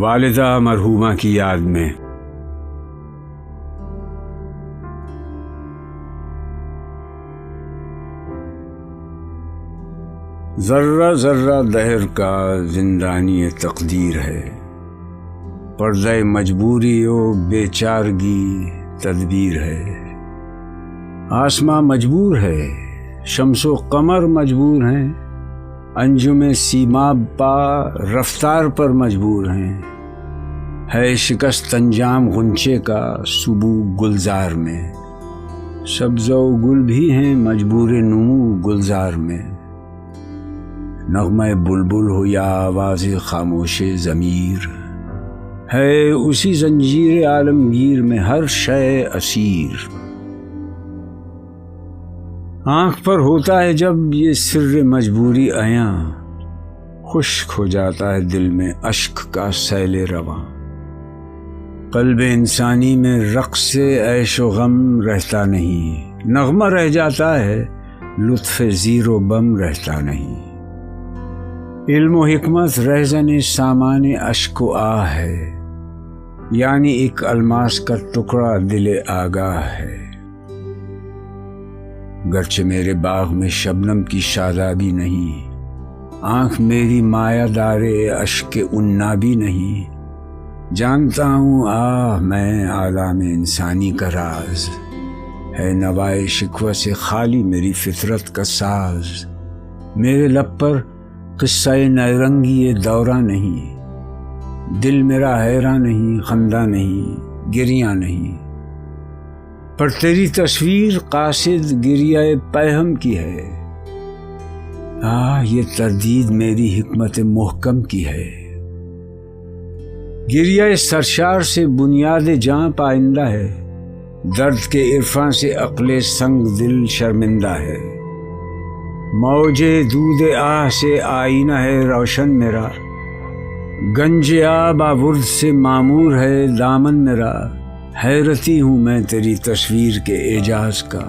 والدہ مرحومہ کی یاد میں ذرہ ذرہ دہر کا زندانی تقدیر ہے، پردہ مجبوری و بے چارگی تدبیر ہے۔ آسماں مجبور ہے، شمس و قمر مجبور ہیں، انجم سیماب پا رفتار پر مجبور ہیں۔ ہے شکست انجام غنچے کا صبح گلزار میں، سبز و گل بھی ہیں مجبور نمو گلزار میں۔ نغمہ بلبل ہو یا آواز خاموش ضمیر، ہے اسی زنجیر عالمگیر میں ہر شے اسیر۔ آنکھ پر ہوتا ہے جب یہ سر مجبوری عیاں، خشک ہو جاتا ہے دل میں اشک کا سیل رواں۔ قلب انسانی میں رقص عیش و غم رہتا نہیں، نغمہ رہ جاتا ہے لطف زیر و بم رہتا نہیں۔ علم و حکمت رہزن سامان اشک و آہ ہے، یعنی ایک الماس کا ٹکڑا دل آگاہ ہے۔ گرچہ میرے باغ میں شبنم کی شادابی نہیں، آنکھ میری مایہ دار اشک عنابی نہیں۔ جانتا ہوں میں عالم انسانی کا راز، ہے نوائے شکوہ سے خالی میری فطرت کا ساز۔ میرے لب پر قصہ نیرنگی یہ دورہ نہیں، دل میرا حیران نہیں، خندہ نہیں، گریاں نہیں۔ پر تیری تصویر قاصد گریہ پیہم کی ہے، یہ تردید میری حکمت محکم کی ہے۔ گریہ سرشار سے بنیاد جاں پائندہ ہے، درد کے عرفاں سے عقل سنگ دل شرمندہ ہے۔ موجے دودھ آہ سے آئینہ ہے روشن میرا، گنج آب آورد سے معمور ہے دامن میرا۔ حیرتی ہوں میں تیری تصویر کے اعجاز کا،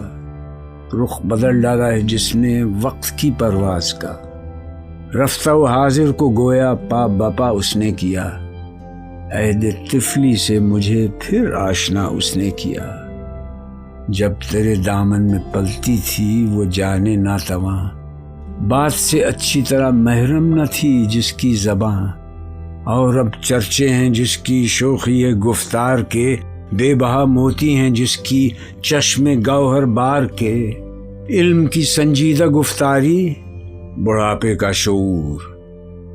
رخ بدل ڈالا ہے جس نے وقت کی پرواز کا۔ رفتہ و حاضر کو گویا پا بپا اس نے کیا، عہد طفلی سے مجھے پھر آشنا اس نے کیا۔ جب تیرے دامن میں پلتی تھی وہ جانے ناتواں، بات سے اچھی طرح محرم نہ تھی جس کی زباں۔ اور اب چرچے ہیں جس کی شوخی گفتار کے، بے بہا موتی ہیں جس کی چشم گوہر بار کے۔ علم کی سنجیدہ گفتاری، بڑھاپے کا شعور،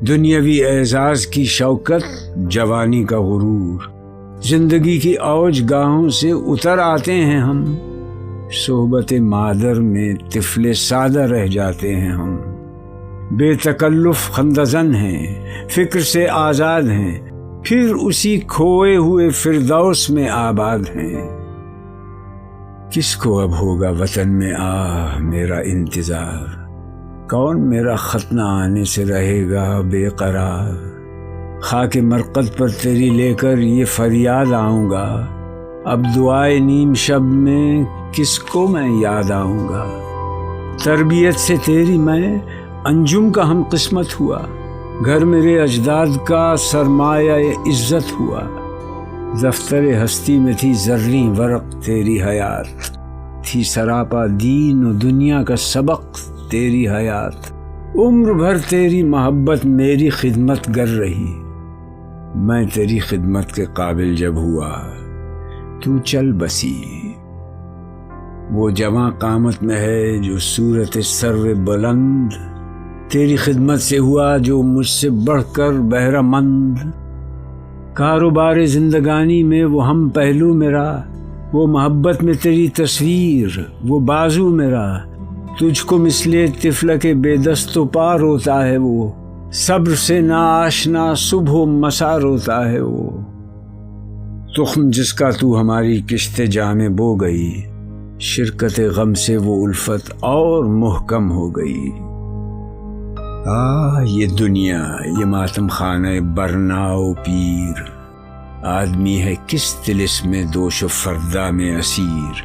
دنیاوی اعزاز کی شوکت، جوانی کا غرور۔ زندگی کی اوج گاہوں سے اتر آتے ہیں ہم، صحبت مادر میں طفل سادہ رہ جاتے ہیں ہم۔ بے تکلف خندزن ہیں، فکر سے آزاد ہیں، پھر اسی کھوئے ہوئے فردوس میں آباد ہیں۔ کس کو اب ہوگا وطن میں میرا انتظار، کون میرا خط نہ آنے سے رہے گا بے قرار۔ خاک مرقد پر تیری لے کر یہ فریاد آؤں گا، اب دعائے نیم شب میں کس کو میں یاد آؤں گا۔ تربیت سے تیری میں انجم کا ہم قسمت ہوا، گھر میرے اجداد کا سرمایہ عزت ہوا۔ دفتر ہستی میں تھی زریں ورق تیری حیات، تھی سراپا دین و دنیا کا سبق تیری حیات۔ عمر بھر تیری محبت میری خدمت گر رہی، میں تیری خدمت کے قابل جب ہوا تو چل بسی۔ وہ جواں قامت میں ہے جو صورت سرو بلند، تیری خدمت سے ہوا جو مجھ سے بڑھ کر بہرہ مند۔ کاروبار زندگانی میں وہ ہم پہلو میرا، وہ محبت میں تیری تصویر، وہ بازو میرا۔ تجھ کو مثل طفل کے بے دست و پا روتا ہے وہ، صبر سے نا آشنا صبح و مسا روتا ہے وہ۔ تخم جس کا تو ہماری کشت جاں میں بو گئی، شرکت غم سے وہ الفت اور محکم ہو گئی۔ یہ دنیا، یہ ماتم خانہ برنا و پیر، آدمی ہے کس طلسم میں دوش و فردا میں اسیر۔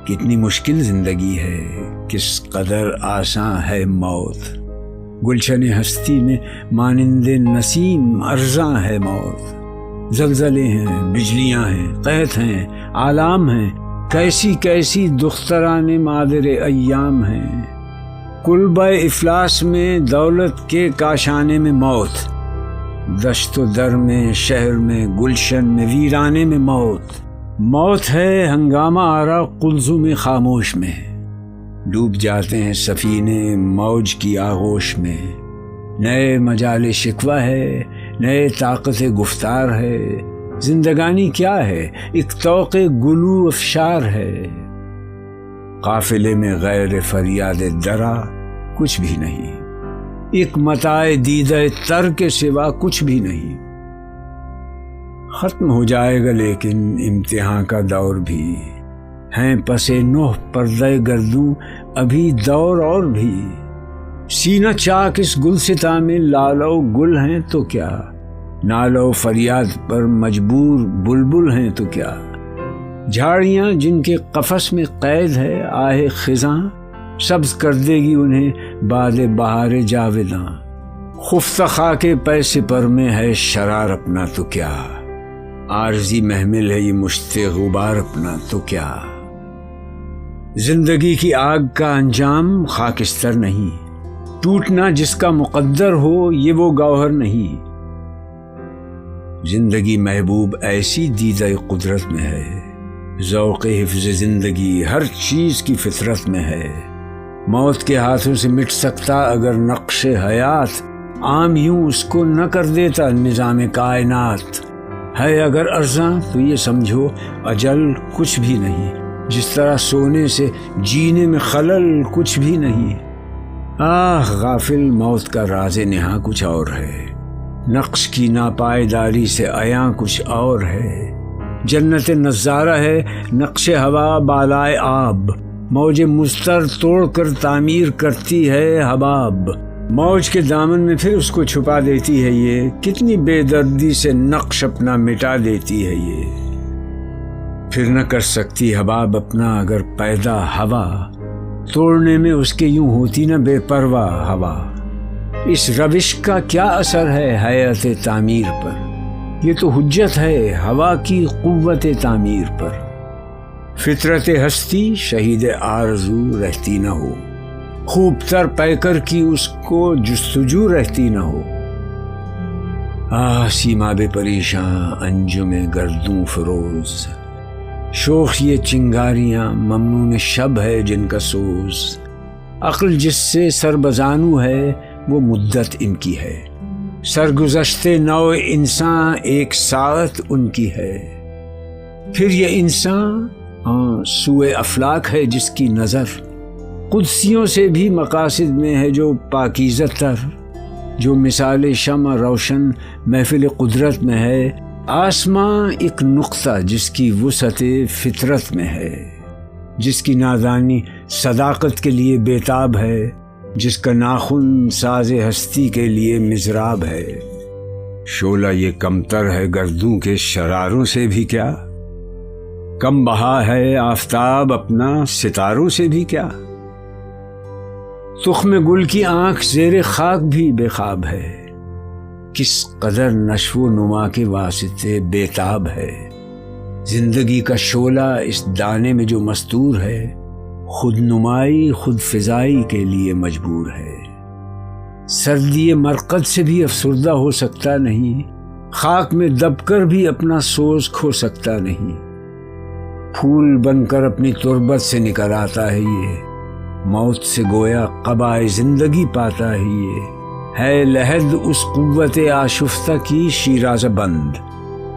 کتنی مشکل زندگی ہے، کس قدر آساں ہے موت، گلشن ہستی میں مانند نسیم ارزاں ہے موت، زلزلے ہیں، بجلیاں ہیں، قحط ہیں، آلام ہیں، کیسی کیسی دختران مادر ایام ہیں، کلبہ افلاس میں دولت کے کاشانے میں موت، دشت و در میں، شہر میں، گلشن میں، ویرانے میں موت، موت ہے ہنگامہ آرا قلزم خاموش میں، ڈوب جاتے ہیں سفینے موج کی آغوش میں، نئے مجال شکوہ ہے، نئے طاقت گفتار ہے، زندگانی کیا ہے، ایک طوق گلو افشار ہے، قافلے میں غیر فریاد درا کچھ بھی نہیں، ایک متاع دیدہ تر کے سوا کچھ بھی نہیں، ختم ہو جائے گا لیکن امتحان کا دور بھی، ہیں پسے نوح پردہ گردوں ابھی دور اور بھی، سینہ چاک اس گلستاں میں لالو گل ہیں تو کیا، نالو فریاد پر مجبور بلبل ہیں تو کیا، جھاڑیاں جن کے قفس میں قید ہے آہ خزاں، سبز کر دے گی انہیں باد بہار جاوداں، خفتہ خاک پیسے پر میں ہے شرار اپنا تو کیا، عارضی محمل ہے یہ مشت غبار اپنا تو کیا، زندگی کی آگ کا انجام خاکستر نہیں، ٹوٹنا جس کا مقدر ہو یہ وہ گوہر نہیں، زندگی محبوب ایسی دیدہ قدرت میں ہے، ذوق حفظ زندگی ہر چیز کی فطرت میں ہے، موت کے ہاتھوں سے مٹ سکتا اگر نقش حیات، عام یوں اس کو نہ کر دیتا نظام کائنات، ہے اگر ارزاں تو یہ سمجھو اجل کچھ بھی نہیں، جس طرح سونے سے جینے میں خلل کچھ بھی نہیں، آہ غافل موت کا راز نہاں کچھ اور ہے، نقش کی ناپائیداری سے عیاں کچھ اور ہے، جنت نظارہ ہے نقش ہوا بالائے آب، موج مستر توڑ کر تعمیر کرتی ہے حباب، موج کے دامن میں پھر اس کو چھپا دیتی ہے یہ، کتنی بے دردی سے نقش اپنا مٹا دیتی ہے یہ، پھر نہ کر سکتی حباب اپنا اگر پیدا ہوا، توڑنے میں اس کے یوں ہوتی نہ بے پرواہ ہوا، اس روش کا کیا اثر ہے حیات تعمیر پر، یہ تو حجت ہے ہوا کی قوت تعمیر پر، فطرت ہستی شہید آرزو رہتی نہ ہو، خوب تر پیکر کی اس کو جستجو رہتی نہ ہو، سیما بے پریشاں انجم گردوں فروز، شوخ یہ چنگاریاں ممنون شب ہے جن کا سوز، عقل جس سے سربزانو ہے وہ مدت ان کی ہے، سرگزشت نو انسان ایک ساعت ان کی ہے، پھر یہ انسان سوئے افلاک ہے جس کی نظر، قدسیوں سے بھی مقاصد میں ہے جو پاکیزہ تر، جو مثال شمع روشن محفل قدرت میں ہے، آسماں ایک نقطہ جس کی وسعت فطرت میں ہے، جس کی نادانی صداقت کے لیے بیتاب ہے، جس کا ناخن ساز ہستی کے لیے مضراب ہے، شعلہ یہ کمتر ہے گردوں کے شراروں سے بھی کیا، کم بہا ہے آفتاب اپنا ستاروں سے بھی کیا، تخم گل کی آنکھ زیر خاک بھی بے خواب ہے، کس قدر نشو و نما کے واسطے بیتاب ہے، زندگی کا شعلہ اس دانے میں جو مستور ہے، خود نمائی خود فضائی کے لیے مجبور ہے، سردی مرقد سے بھی افسردہ ہو سکتا نہیں، خاک میں دب کر بھی اپنا سوز کھو سکتا نہیں، پھول بن کر اپنی تربت سے نکل آتا ہے یہ، موت سے گویا قبائے زندگی پاتا ہے یہ، ہے لحد اس قوت آشفتہ کی شیرازہ بند،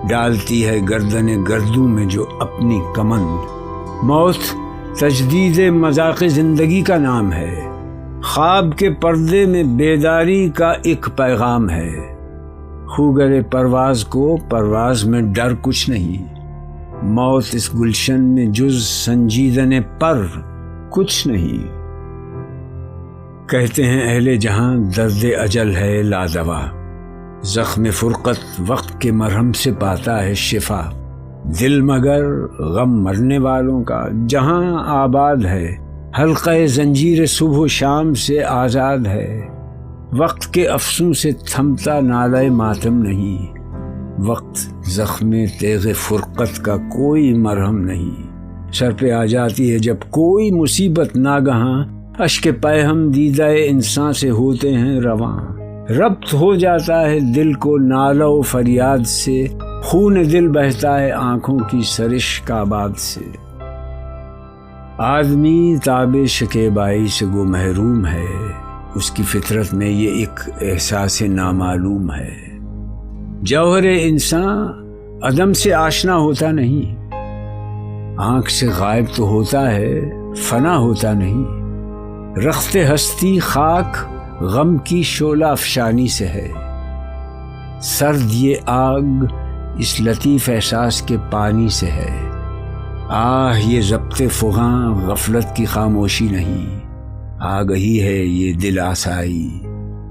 ڈالتی ہے گردن گردوں میں جو اپنی کمند، موت تجدید مذاق زندگی کا نام ہے، خواب کے پردے میں بیداری کا ایک پیغام ہے، خوگر پرواز کو پرواز میں ڈر کچھ نہیں، موت اس گلشن میں جز سنجیدن پر کچھ نہیں، کہتے ہیں اہل جہاں درد اجل ہے لادوا، زخم فرقت وقت کے مرہم سے پاتا ہے شفا، دل مگر غم مرنے والوں کا جہاں آباد ہے، حلقہ زنجیر صبح و شام سے آزاد ہے، وقت کے افسوں سے تھمتا نالۂ ماتم نہیں، وقت زخم تیغ فرقت کا کوئی مرہم نہیں۔ سر پہ آ جاتی ہے جب کوئی مصیبت ناگہاں، اشک پیہم دیدہ انسان سے ہوتے ہیں رواں۔ ربط ہو جاتا ہے دل کو نالہ و فریاد سے، خون دل بہتا ہے آنکھوں کی سرش کعبات سے۔ آدمی تاب شکیبائی سے گو محروم ہے، اس کی فطرت میں یہ ایک احساس نامعلوم ہے۔ جوہر انسان عدم سے آشنا ہوتا نہیں، آنکھ سے غائب تو ہوتا ہے، فنا ہوتا نہیں۔ رخت ہستی خاک غم کی شعلہ افشانی سے ہے، سرد یہ آگ اس لطیف احساس کے پانی سے ہے۔ آہ یہ ضبط فغاں غفلت کی خاموشی نہیں، آگہی ہے یہ دل آسائی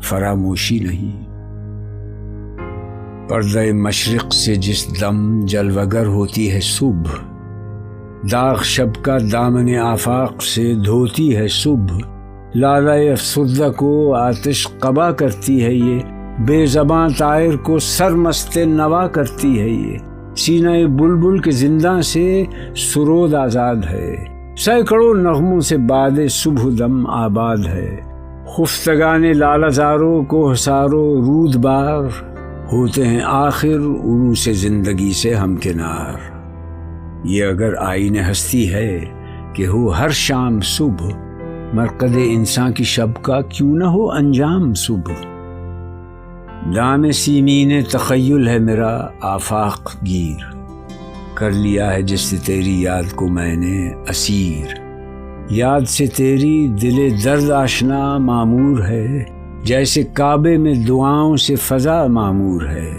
فراموشی نہیں۔ پردہ مشرق سے جس دم جلوگر ہوتی ہے صبح، داغ شب کا دامن آفاق سے دھوتی ہے صبح۔ لالہ افسردہ کو آتش قبا کرتی ہے یہ، بے زباں طائر کو سرمست نوا کرتی ہے یہ۔ سینہ بلبل کے زنداں سے سرود آزاد ہے، سینکڑوں نغموں سے باد صبح دم آباد ہے۔ خفتگان لالہ زاروں کو حسارو رود بار، ہوتے ہیں آخر عروس زندگی سے ہمکنار۔ یہ اگر آئین ہستی ہے کہ ہو ہر شام صبح، مرقد انسان کی شب کا کیوں نہ ہو انجام صبح۔ دام سیمین تخیل ہے میرا آفاق گیر، کر لیا ہے جس سے تیری یاد کو میں نے اسیر۔ یاد سے تیری دل درد آشنا معمور ہے، جیسے کعبے میں دعاؤں سے فضا معمور ہے۔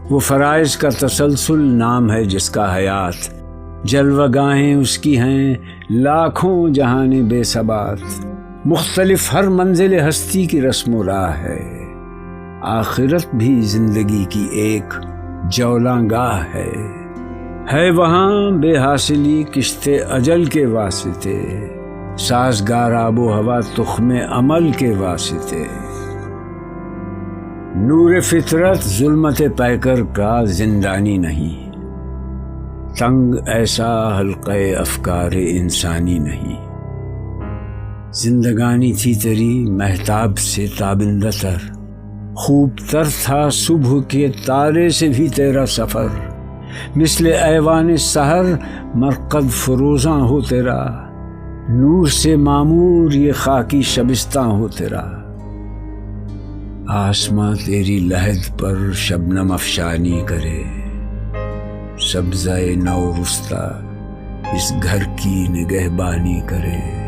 وہ فرائض کا تسلسل نام ہے جس کا حیات، جلوہ گاہیں اس کی ہیں لاکھوں جہاں بے ثبات۔ مختلف ہر منزل ہستی کی رسم و راہ آخرت بھی زندگی کی ایک جولاں گاہ ہے وہاں بے حاصلی کشت اجل کے واسطے، سازگار آب و ہوا تخم عمل کے واسطے۔ نور فطرت ظلمت پیکر کا زندانی نہیں، تنگ ایسا حلقہ افکار انسانی نہیں۔ زندگانی تھی تیری مہتاب سے تابندہ تر، خوب تر تھا صبح کے تارے سے بھی تیرا سفر۔ مثل ایوان سحر مرقد فروزاں ہو تیرا، نور سے معمور یہ خاکی شبستاں ہو تیرا۔ آسماں تیری لحد پر شبنم افشانی کرے، سبزہ نو رستہ اس گھر کی نگہبانی کرے۔